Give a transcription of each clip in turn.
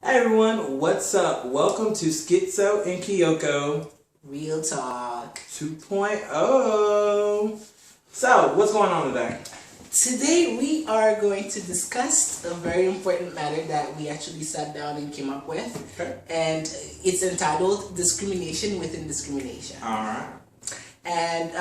Hey everyone, what's up? Welcome to Skitzo and Kiyoko Real Talk 2.0. So, what's going on today? Today we are going to discuss a very important matter that we actually sat down and came up with. Okay. And it's entitled Discrimination Within Discrimination. Alright. And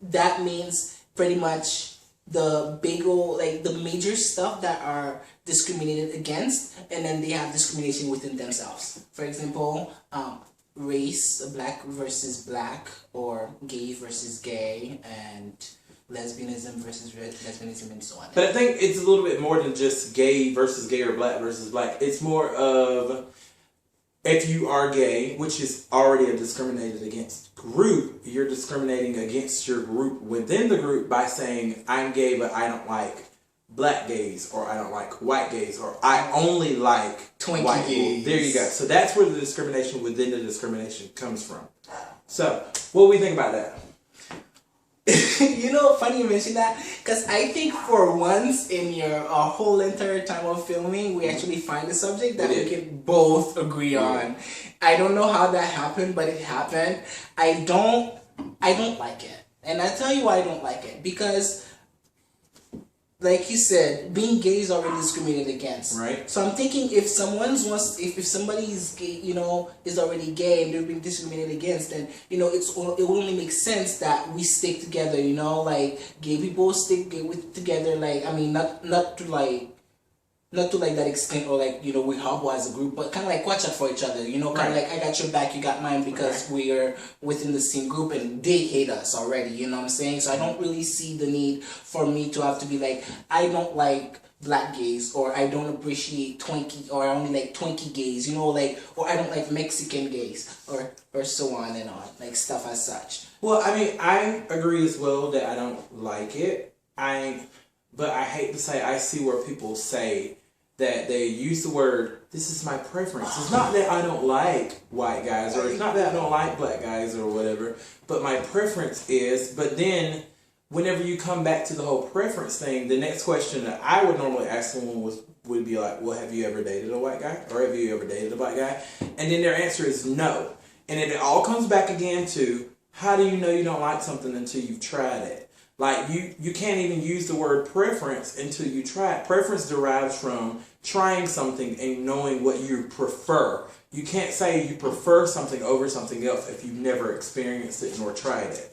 that means pretty much the big old, like the major stuff that are discriminated against, and then they have discrimination within themselves. For example, race, black versus black, or gay versus gay, and lesbianism versus lesbianism, and so on. But I think it's a little bit more than just gay versus gay or black versus black. It's more of, if you are gay, which is already a discriminated against group, you're discriminating against your group within the group by saying, I'm gay, but I don't like black gays, or I don't like white gays, or I only like Twinkie white gays. people. There you go. So that's where the discrimination within the discrimination comes from. So, what do we think about that? You know, funny you mention that, because I think for once in your whole entire time of filming, we actually find a subject that we can both agree on. I don't know how that happened, but it happened. I don't like it, and I tell you why I don't like it, because, like you said, being gay is already discriminated against. Right. So I'm thinking if if somebody is gay, is already gay and they're being discriminated against, then it will only make sense that we stick together. Like gay people stick together. Like, I mean, not to that extent, or like we hobble as a group, but kind of like watch out for each other. Kind of like I got your back, you got mine, because we are within the same group and they hate us already. You know what I'm saying? So I don't really see the need for me to have to be like, I don't like black gays, or I don't appreciate Twinkie, or I only like Twinkie gays. Or I don't like Mexican gays, or so on and on, like stuff as such. Well, I mean, I agree as well that I don't like it. But I hate to say, I see where people say that they use the word, this is my preference. It's not that I don't like white guys, or it's not that I don't like black guys or whatever, but my preference is. But then whenever you come back to the whole preference thing, the next question that I would normally ask someone would be like, well, have you ever dated a white guy? Or have you ever dated a black guy? And then their answer is no. And it all comes back again to, how do you know you don't like something until you've tried it? Like, you can't even use the word preference until you try it. Preference derives from trying something and knowing what you prefer. You can't say you prefer something over something else if you've never experienced it nor tried it.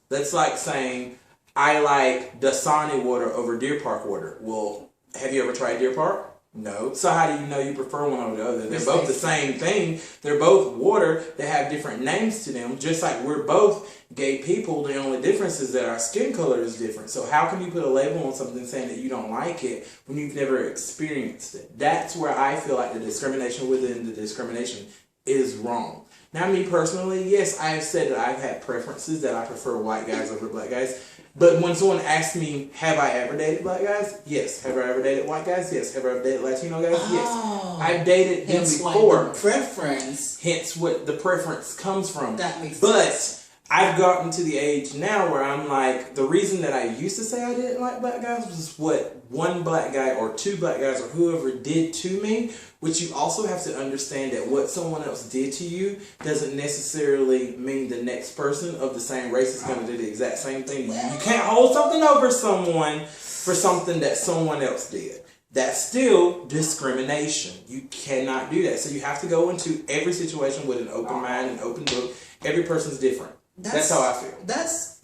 That's like saying, I like Dasani water over Deer Park water. Well, have you ever tried Deer Park? No. So how do you know you prefer one over the other? They're both the same thing. They're both water. They have different names to them. Just like we're both gay people, the only difference is that our skin color is different. So how can you put a label on something saying that you don't like it when you've never experienced it? That's where I feel like the discrimination within the discrimination is wrong. Now, me personally, yes, I have said that I've had preferences, that I prefer white guys over black guys. But when someone asks me, have I ever dated black guys? Yes. Have I ever dated white guys? Yes. Have I ever dated Latino guys? Yes. I've dated them before. Like the preference. Hence what the preference comes from. That makes sense. But I've gotten to the age now where I'm like, the reason that I used to say I didn't like black guys was what one black guy or two black guys or whoever did to me, which you also have to understand that what someone else did to you doesn't necessarily mean the next person of the same race is going to do the exact same thing. You can't hold something over someone for something that someone else did. That's still discrimination. You cannot do that. So you have to go into every situation with an open mind and open book. Every person's different. That's how I feel.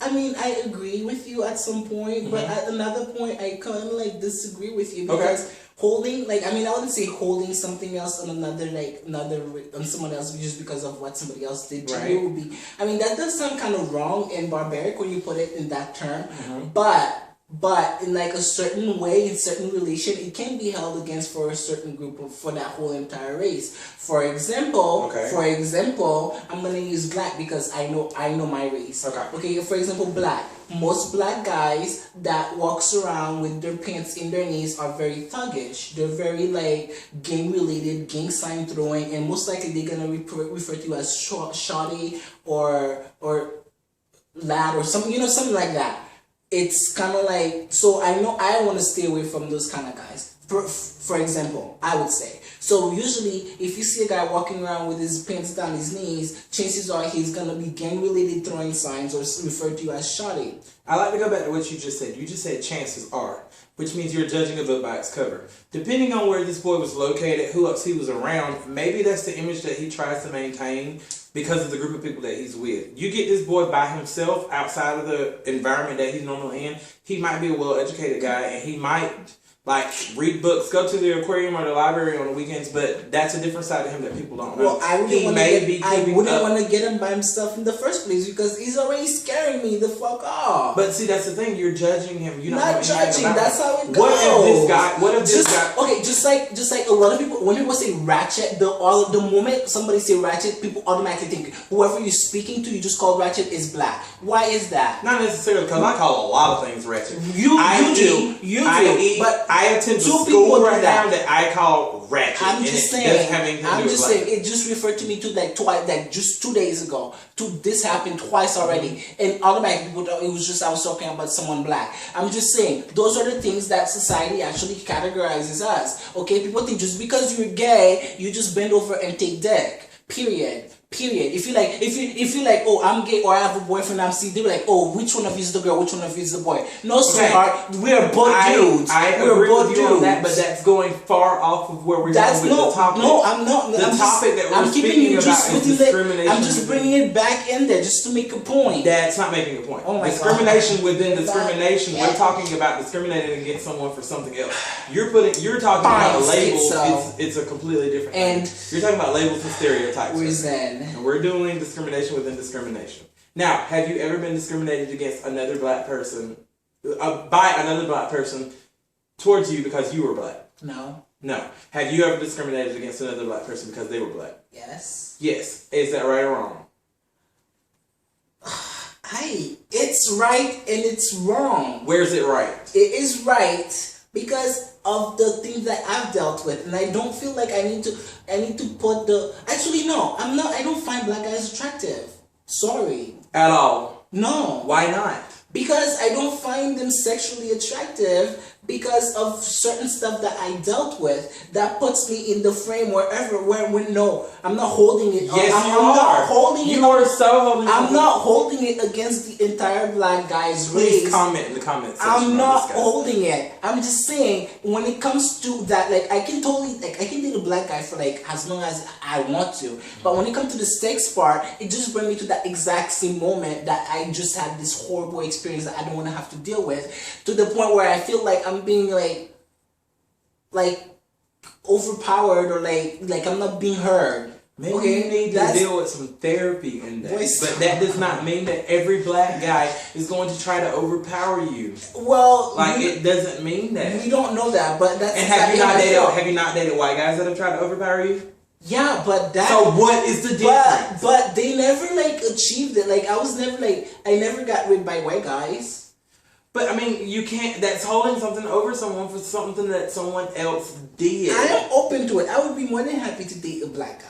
I mean, I agree with you at some point, but at another point, I kind of like disagree with you, because holding, like, I mean, I wouldn't say holding something else on on someone else just because of what somebody else did to you would be, I mean, that does sound kind of wrong and barbaric when you put it in that term, but in like a certain way, in certain relation, it can be held against for a certain group for that whole entire race. For example, I'm gonna use black because I know my race. Okay. For example, black. Most black guys that walks around with their pants in their knees are very thuggish. They're very like gang related, gang sign throwing, and most likely they're gonna refer to you as shawty or lad or something like that. It's kind of like, so I know I want to stay away from those kind of guys. For example, I would say, So usually, if you see a guy walking around with his pants down his knees, chances are he's gonna be gang-related throwing signs or referred to as shawty. I like to go back to what you just said. You just said chances are, which means you're judging a book by its cover. Depending on where this boy was located, who else he was around, maybe that's the image that he tries to maintain because of the group of people that he's with. You get this boy by himself outside of the environment that he's normally in, he might be a well-educated guy and he might read books, go to the aquarium or the library on the weekends, but that's a different side of him that people don't know. Well, I wouldn't want to get him by himself in the first place because he's already scaring me the fuck off. But see, that's the thing. You're judging him. You're not judging. That's how it goes. What if this guy? Okay, just like a lot of people, when people say ratchet, the moment somebody say ratchet, people automatically think whoever you're speaking to, you just call ratchet is black. Why is that? Not necessarily, because I call a lot of things ratchet. You do. But I attend to school right now that I call ratchet. I'm just saying. It just referred to me to twice, just 2 days ago. This happened twice already, and automatically it was just I was talking about someone black. I'm just saying those are the things that society actually categorizes us. Okay, people think just because you're gay, you just bend over and take dick. Period. If you like, oh, I'm gay or I have a boyfriend, I'm C, they be like, oh, which one of you is the girl, which one of you is the boy? No, sweetheart, we're both dudes. We're both dudes on that, but that's going far off of where we're going with the topic. No, I'm not. The topic that we're speaking about is discrimination. I'm just bringing it back in there just to make a point. That's not making a point. Oh my discrimination God. Within discrimination. Yeah. We're talking about discriminating against someone for something else. You're talking about labels. It's a completely different thing. You're talking about labels and stereotypes. And we're doing discrimination within discrimination. Now, have you ever been discriminated against another black person, by another black person towards you because you were black? No. Have you ever discriminated against another black person because they were black? Yes. Is that right or wrong? It's right and it's wrong. Where's it right? It is right because of the things that I've dealt with, and I don't feel like I need to put the. Actually, no, I'm not. I don't find black guys attractive. Sorry. At all? No. Why not? Because I don't find them sexually attractive because of certain stuff that I dealt with that puts me in the frame where no, I'm not holding it. Yes, I'm not holding it. You are so holding it. I'm not holding it against the entire black guy's race. Please comment in the comments section. I'm not holding it. I'm just saying when it comes to that, I can date a black guy for as long as I want to. But when it comes to the sex part, it just brings me to that exact same moment that I just had this horrible experience that I don't want to have to deal with, to the point where I feel like I'm being overpowered or like I'm not being heard. Maybe you need to deal with some therapy in that. But that does not mean that every black guy is going to try to overpower you. Well, it doesn't mean that. We don't know that, but that's. And have you not dated white guys that have tried to overpower you? Yeah, but that. So what is the difference? But they never achieved it. I never got rid by white guys. But I mean, you can't. That's holding something over someone for something that someone else did. I am open to it. I would be more than happy to date a black guy.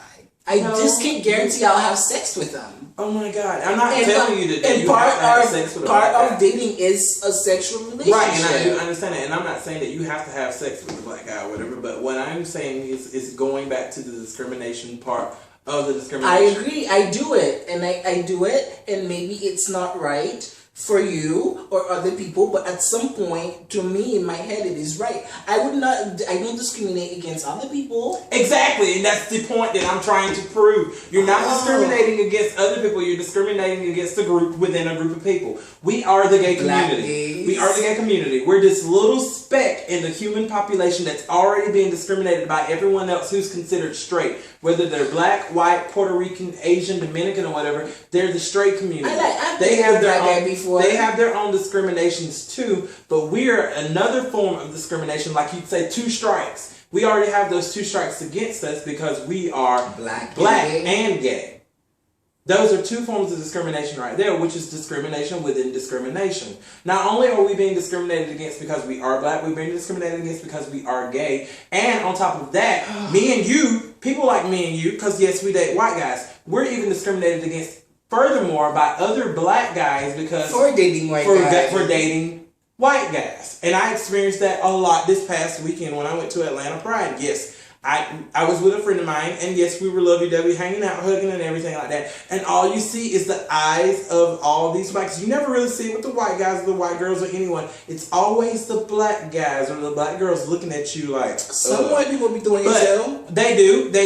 I just can't guarantee I'll have sex with them. Oh my God! I'm not telling you that you have to have sex with a black guy. Part of dating is a sexual relationship, right? And I do understand that. And I'm not saying that you have to have sex with a black guy or whatever. But what I'm saying is going back to the discrimination part of the discrimination. I agree. I do it, and I do it, and maybe it's not right for you or other people, but at some point, to me, in my head, it is right. I don't discriminate against other people. Exactly, and that's the point that I'm trying to prove. You're not discriminating against other people, you're discriminating against a group within a group of people. We are the gay community. We are the gay community. We're this little speck in the human population that's already being discriminated by everyone else who's considered straight. Whether they're black, white, Puerto Rican, Asian, Dominican, or whatever, they're the straight community. They have their own discriminations too, but we're another form of discrimination, like you'd say 2 strikes. We already have those 2 strikes against us because we are black and gay. Those are 2 forms of discrimination right there, which is discrimination within discrimination. Not only are we being discriminated against because we are black, we're being discriminated against because we are gay. And on top of that, me and you, people like me and you, because yes, we date white guys, we're even discriminated against furthermore by other black guys because for dating white guys. And I experienced that a lot this past weekend when I went to Atlanta Pride. Yes, I was with a friend of mine, and yes, we were lovey-dovey, hanging out, hugging, and everything like that. And all you see is the eyes of all these whites. You never really see it with the white guys or the white girls or anyone. It's always the black guys or the black girls looking at you like. Some white people be doing it too. They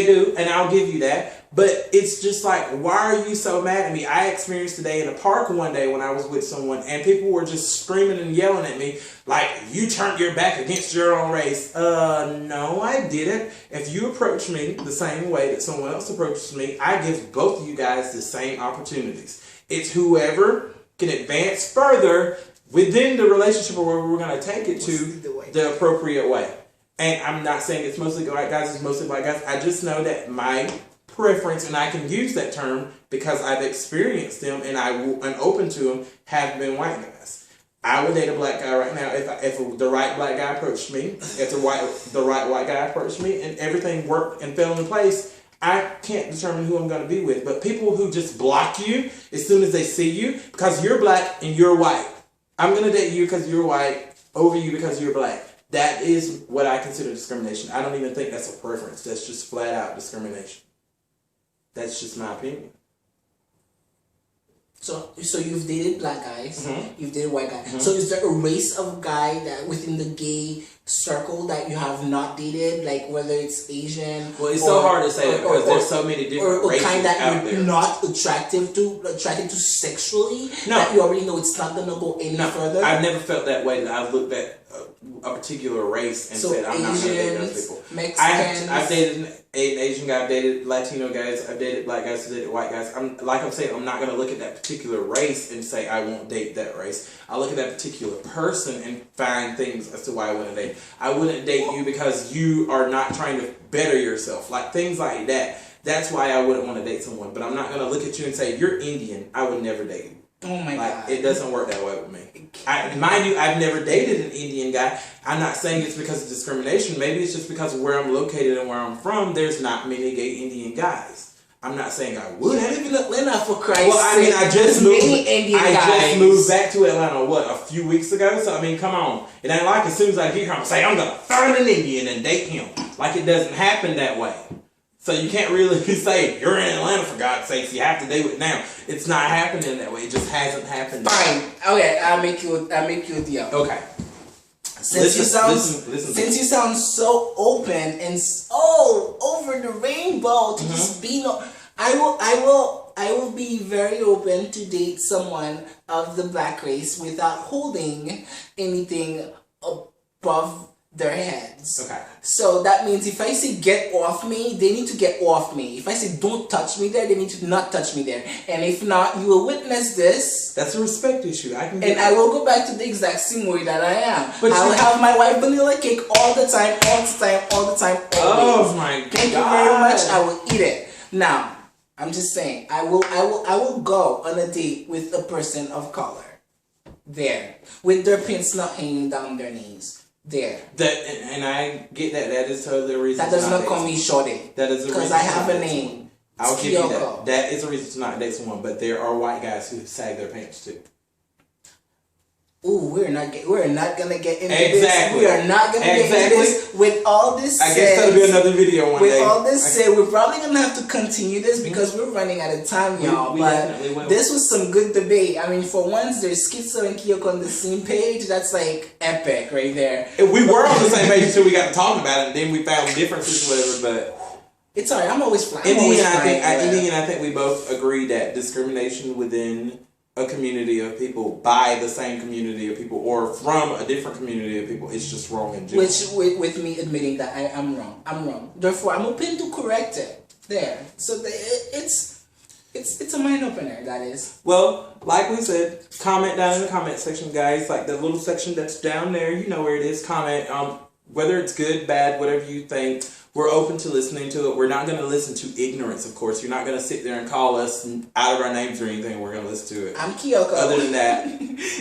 do, and I'll give you that. But it's just like, why are you so mad at me? I experienced today in a park one day when I was with someone, and people were just screaming and yelling at me like, you turned your back against your own race. No, I didn't. If you approach me the same way that someone else approaches me, I give both of you guys the same opportunities. It's whoever can advance further within the relationship or where we're going to take it to the appropriate way. And I'm not saying it's mostly white guys, it's mostly white guys. I just know that my preference, and I can use that term because I've experienced them and I'm open to them, have been white guys. I would date a black guy right now if the right black guy approached me, if the right white guy approached me, and everything worked and fell in place. I can't determine who I'm going to be with, but people who just block you as soon as they see you because you're black and you're white. I'm going to date you because you're white over you because you're black. That is what I consider discrimination. I don't even think that's a preference. That's just flat out discrimination. That's just my opinion. So you've dated black guys, you've dated white guys. Mm-hmm. So is there a race of guy that within the gay circle that you have not dated, like whether it's Asian? Well, it's so hard to say that because there's so many different races kind that out you're there. not attracted to sexually. No. That you already know it's not gonna go any further. I've never felt that way. That I've looked at a particular race and said I'm not going to date those people. Mexicans. I've dated an Asian guy, I've dated Latino guys, I've dated black guys, I've dated white guys. I'm saying, I'm not going to look at that particular race and say I won't date that race. I look at that particular person and find things as to why I wouldn't date. I wouldn't date you because you are not trying to better yourself. Like things like that. That's why I wouldn't want to date someone. But I'm not going to look at you and say, you're Indian, I would never date you. Oh my God. It doesn't work that way with me. Mind you, I've never dated an Indian guy. I'm not saying it's because of discrimination. Maybe it's just because of where I'm located and where I'm from, there's not many gay Indian guys. I'm not saying I would. You live in Atlanta, for Christ's sake. Well, I mean, I just moved moved back to Atlanta, a few weeks ago? So, I mean, come on. It ain't like as soon as I get here, I'm going to say, I'm going to find an Indian and date him. Like, it doesn't happen that way. So you can't really say, you're in Atlanta, for God's sakes, you have to do it now. It's not happening that way. It just hasn't happened. Fine. Okay, I'll make you a deal. Okay. Since you sound so open and so over the rainbow to just be I will be very open to date someone of the black race without holding anything above their heads. Okay. So that means if I say get off me, they need to get off me. If I say don't touch me there, they need to not touch me there. And if not, you will witness this. That's a respect issue. I will go back to the exact same way that I am. But I will have my white vanilla cake all the time. Oh my God. Thank you very much. I will eat it. Now, I'm just saying, I will go on a date with a person of color. There. With their pants not hanging down their knees. There. And I get that. That is totally a reason. That does not call me shorty. That is a reason. Because I have a name. I'll give you that. That is a reason to not date someone. But there are white guys who sag their pants too. Ooh, we're not gonna get into exactly. this. We are not gonna get into this. With all this said, I guess that'll be another video one day. With all this said, we're probably gonna have to continue this because we're running out of time, y'all. But this was some good debate. I mean, for once, there's Skitzo and Kiyoko on the same page. That's like epic right there. We were on the same page until we got to talking about it, and then we found differences or whatever. But it's alright. I'm always flying. In the end, I think we both agree that discrimination within a community of people by the same community of people or from a different community of people, it's just wrong in general. Which, with me admitting that I'm wrong. Therefore, I'm open to correct it. There. So it's a mind opener, that is. Well, like we said, comment down in the comment section, guys. Like the little section that's down there, you know where it is. Comment whether it's good, bad, whatever you think. We're open to listening to it. We're not going to listen to ignorance, of course. You're not going to sit there and call us out of our names or anything. We're going to listen to it. I'm Kiyoko. Other than that,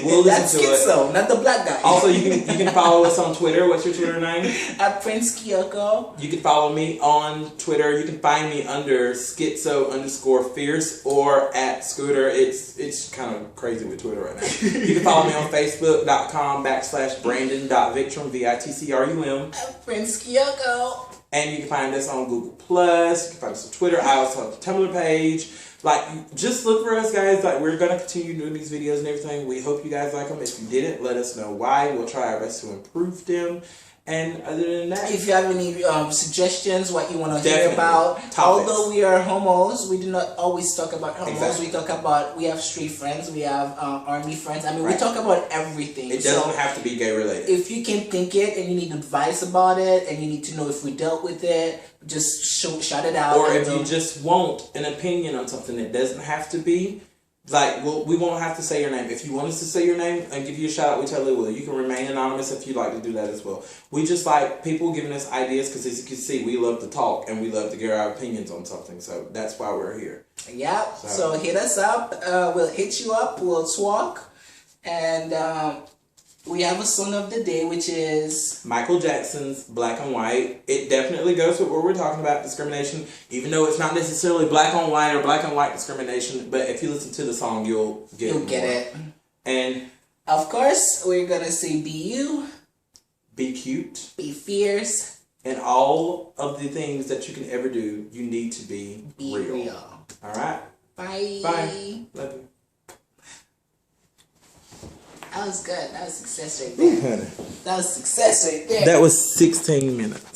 we'll listen to it. That's Skitzo, not the black guy. Also, you can follow us on Twitter. What's your Twitter name? At Prince Kiyoko. You can follow me on Twitter. You can find me under Skitzo_fierce or at Scooter. It's kind of crazy with Twitter right now. You can follow me on Facebook.com/Brandon.Victrum, VITCRUM. At Prince Kiyoko. And you can find us on Google Plus. You can find us on Twitter. I also have a Tumblr page. Like, just look for us, guys. Like, we're gonna continue doing these videos and everything. We hope you guys like them. If you didn't, let us know why. We'll try our best to improve them. And other than that, if you have any suggestions, what you want to hear about, topics. Although we are homos, we do not always talk about homos. Exactly. We talk about, we have straight friends, we have army friends. I mean, we talk about everything. It doesn't have to be gay related. If you can think it and you need advice about it and you need to know if we dealt with it, just shout it out. Or if you just want an opinion on something, it doesn't have to be. Like, we won't have to say your name. If you want us to say your name and give you a shout out, we totally will. You can remain anonymous if you'd like to do that as well. We just like people giving us ideas because, as you can see, we love to talk and we love to give our opinions on something. So that's why we're here. Yep. So hit us up. We'll hit you up. We'll talk. And we have a song of the day, which is Michael Jackson's Black and White. It definitely goes with what we're talking about, discrimination, even though it's not necessarily black on white or black and white discrimination, but if you listen to the song, you'll get it. And of course, we're going to say be you, be cute, be fierce, and all of the things that you can ever do, you need to be real. All right? Bye. Bye. Love you. That was good. That was success right there. That was success right there. That was 16 minutes.